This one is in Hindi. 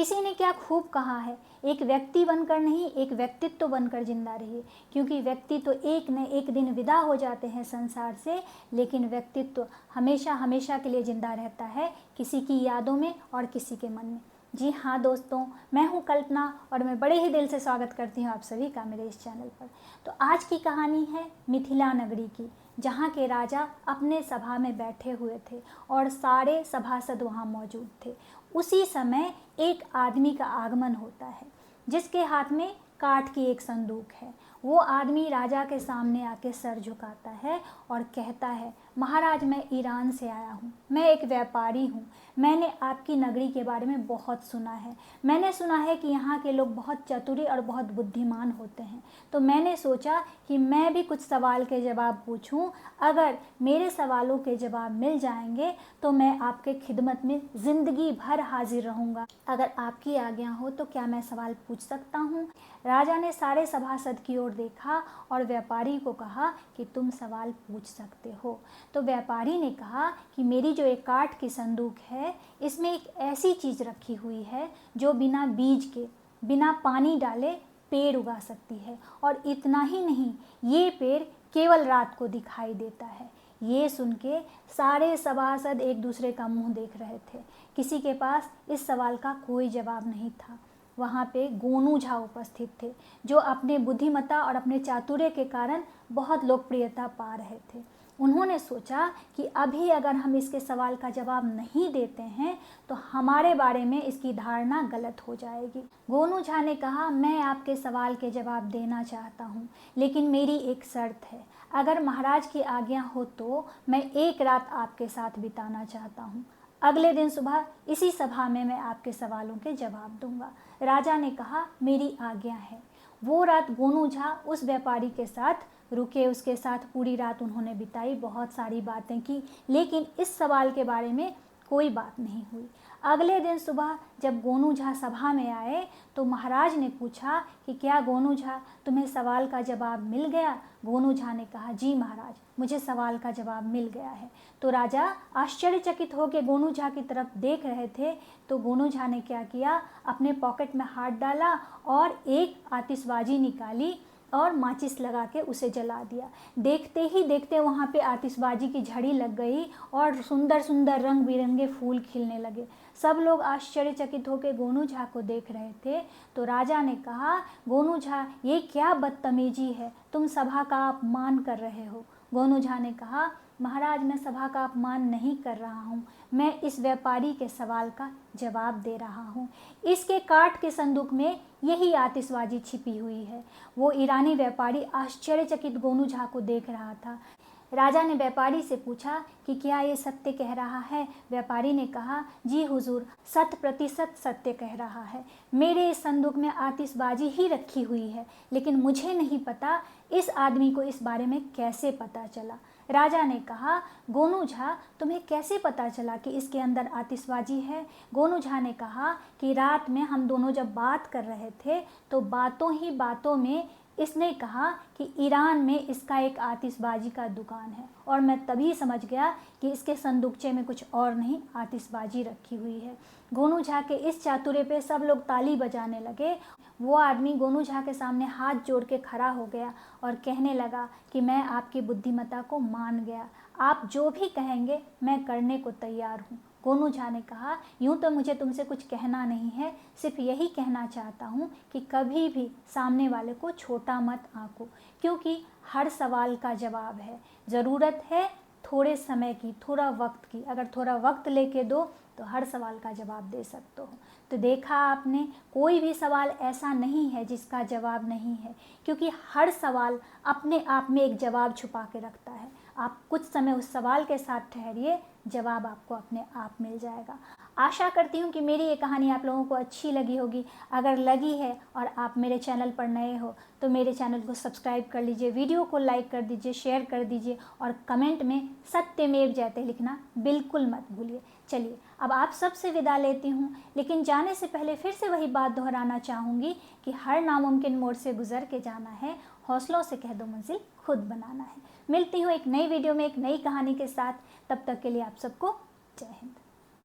किसी ने क्या खूब कहा है, एक व्यक्ति बनकर नहीं, एक व्यक्तित्व बनकर जिंदा रहिए, क्योंकि व्यक्ति तो एक न एक दिन विदा हो जाते हैं संसार से, लेकिन व्यक्तित्व हमेशा हमेशा के लिए जिंदा रहता है, किसी की यादों में और किसी के मन में। जी हाँ दोस्तों, मैं हूँ कल्पना और मैं बड़े ही दिल से स्वागत करती हूँ आप सभी का मेरे इस चैनल पर। तो आज की कहानी है मिथिला नगरी की, जहाँ के राजा अपने सभा में बैठे हुए थे और सारे सभासद वहाँ मौजूद थे। उसी समय एक आदमी का आगमन होता है जिसके हाथ में काठ की एक संदूक है। वो आदमी राजा के सामने आके सर झुकाता है और कहता है, महाराज मैं ईरान से आया हूँ, मैं एक व्यापारी हूँ। मैंने आपकी नगरी के बारे में बहुत सुना है। मैंने सुना है कि यहाँ के लोग बहुत चतुर और बहुत बुद्धिमान होते हैं। तो मैंने सोचा कि मैं भी कुछ सवाल के जवाब पूछूं। अगर मेरे सवालों के जवाब मिल जाएंगे तो मैं आपके खिदमत में ज़िंदगी भर हाजिर रहूँगा। अगर आपकी आज्ञा हो तो क्या मैं सवाल पूछ सकता हूँ? राजा ने सारे सभासद की ओर देखा और व्यापारी को कहा कि तुम सवाल पूछ सकते हो। तो व्यापारी ने कहा कि मेरी जो एक काठ की संदूक है, इसमें एक ऐसी चीज़ रखी हुई है जो बिना बीज के, बिना पानी डाले पेड़ उगा सकती है। और इतना ही नहीं, ये पेड़ केवल रात को दिखाई देता है। ये सुन के सारे सभासद एक दूसरे का मुंह देख रहे थे। किसी के पास इस सवाल का कोई जवाब नहीं था। वहाँ पे गोनू झा उपस्थित थे, जो अपने बुद्धिमत्ता और अपने चातुर्य के कारण बहुत लोकप्रियता पा रहे थे। उन्होंने सोचा कि अभी अगर हम इसके सवाल का जवाब नहीं देते हैं तो हमारे बारे में इसकी धारणा गलत हो जाएगी। गोनू झा ने कहा, मैं आपके सवाल के जवाब देना चाहता हूँ, लेकिन मेरी एक शर्त है। अगर महाराज की आज्ञा हो तो मैं एक रात आपके साथ बिताना चाहता हूँ। अगले दिन सुबह इसी सभा में मैं आपके सवालों के जवाब दूंगा। राजा ने कहा, मेरी आज्ञा है। वो रात गोनू झा उस व्यापारी के साथ रुके, उसके साथ पूरी रात उन्होंने बिताई, बहुत सारी बातें की, लेकिन इस सवाल के बारे में कोई बात नहीं हुई। अगले दिन सुबह जब गोनू झा सभा में आए तो महाराज ने पूछा कि क्या गोनू झा, तुम्हें सवाल का जवाब मिल गया? गोनू झा ने कहा, जी महाराज, मुझे सवाल का जवाब मिल गया है। तो राजा आश्चर्यचकित होकर गोनू झा की तरफ देख रहे थे। तो गोनू झा ने क्या किया, अपने पॉकेट में हाथ डाला और एक आतिशबाजी निकाली और माचिस लगा के उसे जला दिया। देखते ही देखते वहाँ पे आतिशबाजी की झड़ी लग गई और सुंदर सुंदर रंग बिरंगे फूल खिलने लगे। सब लोग आश्चर्यचकित होकर गोनू झा को देख रहे थे। तो राजा ने कहा, गोनू झा, ये क्या बदतमीजी है, तुम सभा का अपमान कर रहे हो। गोनू झा ने कहा, महाराज मैं सभा का अपमान नहीं कर रहा हूँ, मैं इस व्यापारी के सवाल का जवाब दे रहा हूँ। इसके काठ के संदूक में यही आतिशबाजी छिपी हुई है। वो ईरानी व्यापारी आश्चर्यचकित गोनू झा को देख रहा था। राजा ने व्यापारी से पूछा कि क्या ये सत्य कह रहा है? व्यापारी ने कहा, जी हुजूर, 100% सत्य कह रहा है। मेरे इस संदूक में आतिशबाजी ही रखी हुई है, लेकिन मुझे नहीं पता इस आदमी को इस बारे में कैसे पता चला। राजा ने कहा, गोनू झा, तुम्हें कैसे पता चला कि इसके अंदर आतिशबाजी है? गोनू झा ने कहा कि रात में हम दोनों जब बात कर रहे थे तो बातों ही बातों में इसने कहा कि ईरान में इसका एक आतिशबाजी का दुकान है, और मैं तभी समझ गया कि इसके संदूकचे में कुछ और नहीं, आतिशबाजी रखी हुई है। गोनू झा के इस चातुर्य पे सब लोग ताली बजाने लगे। वो आदमी गोनू झा के सामने हाथ जोड़ के खड़ा हो गया और कहने लगा कि मैं आपकी बुद्धिमत्ता को मान गया, आप जो भी कहेंगे मैं करने को तैयार हूँ। गोनू झा ने कहा, यूँ तो मुझे तुमसे कुछ कहना नहीं है, सिर्फ यही कहना चाहता हूँ कि कभी भी सामने वाले को छोटा मत आंको, क्योंकि हर सवाल का जवाब है। ज़रूरत है थोड़े समय की, थोड़ा वक्त की, अगर थोड़ा वक्त लेके दो तो हर सवाल का जवाब दे सकते हो। तो देखा आपने, कोई भी सवाल ऐसा नहीं है जिसका जवाब नहीं है, क्योंकि हर सवाल अपने आप में एक जवाब छुपा के रखता है। आप कुछ समय उस सवाल के साथ ठहरिए, जवाब आपको अपने आप मिल जाएगा। आशा करती हूँ कि मेरी ये कहानी आप लोगों को अच्छी लगी होगी। अगर लगी है और आप मेरे चैनल पर नए हो तो मेरे चैनल को सब्सक्राइब कर लीजिए, वीडियो को लाइक कर दीजिए, शेयर कर दीजिए और कमेंट में सत्यमेव जयते लिखना बिल्कुल मत भूलिए। चलिए अब आप सबसे विदा लेती हूँ, लेकिन जाने से पहले फिर से वही बात दोहराना चाहूँगी कि हर नामुमकिन मोड़ से गुजर के जाना है, हौसलों से कह दो मंजिल खुद बनाना है। मिलती हूँ एक नई वीडियो में एक नई कहानी के साथ, तब तक के लिए आप सबको जय हिंद।